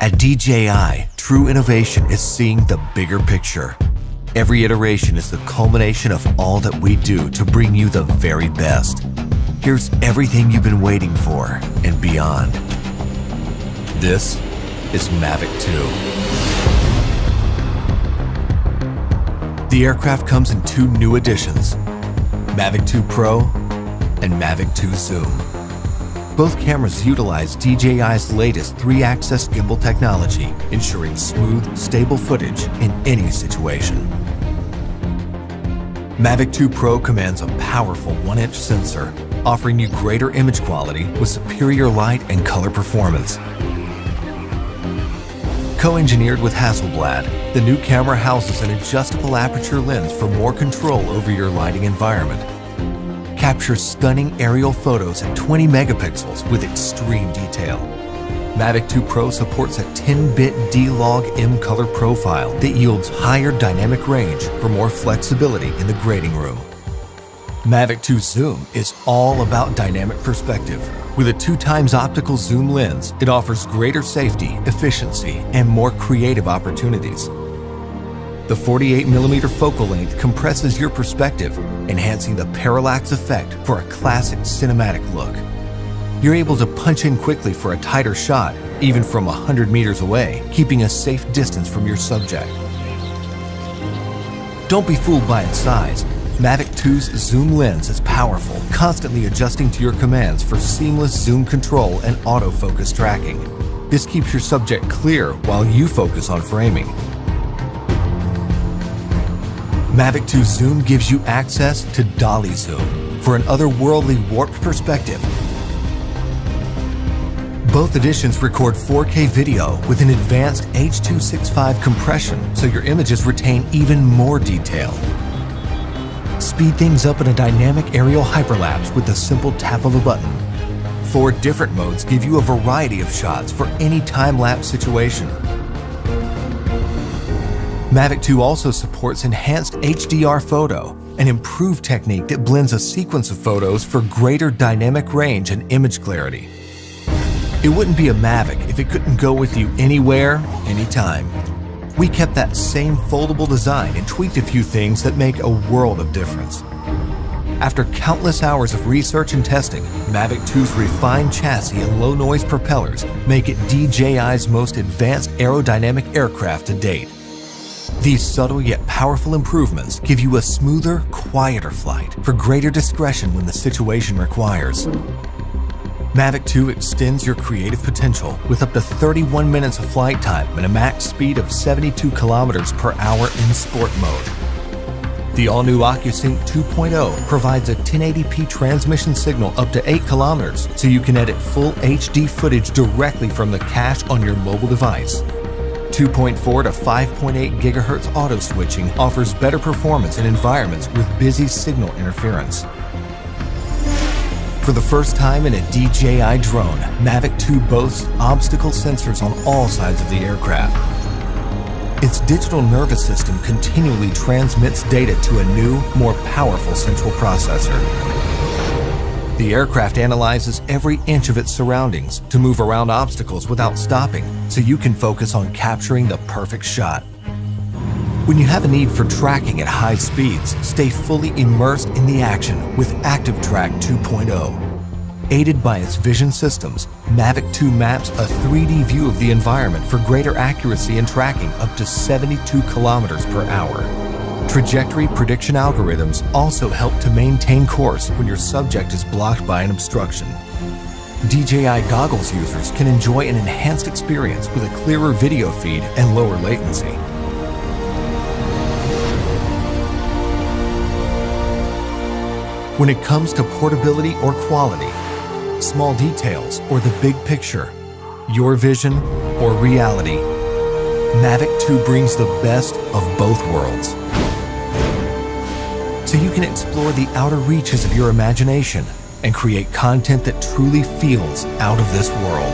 At DJI, true innovation is seeing the bigger picture. Every iteration is the culmination of all that we do to bring you the very best. Here's everything you've been waiting for and beyond. This is Mavic 2. The aircraft comes in two new editions, Mavic 2 Pro and Mavic 2 Zoom. Both cameras utilize DJI's latest 3-axis gimbal technology, ensuring smooth, stable footage in any situation. Mavic 2 Pro commands a powerful 1-inch sensor, offering you greater image quality with superior light and color performance. Co-engineered with Hasselblad, the new camera houses an adjustable aperture lens for more control over your lighting environment. Captures stunning aerial photos at 20 megapixels with extreme detail. Mavic 2 Pro supports a 10-bit D-Log M color profile that yields higher dynamic range for more flexibility in the grading room. Mavic 2 Zoom is all about dynamic perspective. With a 2x optical zoom lens, it offers greater safety, efficiency, and more creative opportunities. The 48mm focal length compresses your perspective, enhancing the parallax effect for a classic cinematic look. You're able to punch in quickly for a tighter shot, even from 100 meters away, keeping a safe distance from your subject. Don't be fooled by its size. Mavic 2's zoom lens is powerful, constantly adjusting to your commands for seamless zoom control and autofocus tracking. This keeps your subject clear while you focus on framing. Mavic 2 Zoom gives you access to dolly zoom for an otherworldly warped perspective. Both editions record 4K video with an advanced H.265 compression, so your images retain even more detail. Speed things up in a dynamic aerial hyperlapse with the simple tap of a button. 4 different modes give you a variety of shots for any time-lapse situation. Mavic 2 also supports enhanced Hdr Photo, an improved technique that blends a sequence of photos for greater dynamic range and image clarity. It wouldn't be a Mavic if it couldn't go with you anywhere, anytime. We kept that same foldable design and tweaked a few things that make a world of difference. After countless hours of research and testing, Mavic 2's refined chassis and low-noise propellers make it DJI's most advanced aerodynamic aircraft to date. These subtle yet powerful improvements give you a smoother, quieter flight for greater discretion when the situation requires. Mavic 2 extends your creative potential with up to 31 minutes of flight time and a max speed of 72 kilometers per hour in sport mode. The all-new OcuSync 2.0 provides a 1080p transmission signal up to 8 kilometers, so you can edit full HD footage directly from the cache on your mobile device. 2.4 to 5.8 GHz auto switching offers better performance in environments with busy signal interference. For the first time in a DJI drone, Mavic 2 boasts obstacle sensors on all sides of the aircraft. Its digital nervous system continually transmits data to a new, more powerful central processor. The aircraft analyzes every inch of its surroundings to move around obstacles without stopping, so you can focus on capturing the perfect shot. When you have a need for tracking at high speeds, stay fully immersed in the action with ActiveTrack 2.0. Aided by its vision systems, Mavic 2 maps a 3D view of the environment for greater accuracy in tracking up to 72 kilometers per hour. Trajectory prediction algorithms also help to maintain course when your subject is blocked by an obstruction. DJI Goggles users can enjoy an enhanced experience with a clearer video feed and lower latency. When it comes to portability or quality, small details or the big picture, your vision or reality, Mavic 2 brings the best of both worlds. So you can explore the outer reaches of your imagination and create content that truly feels out of this world.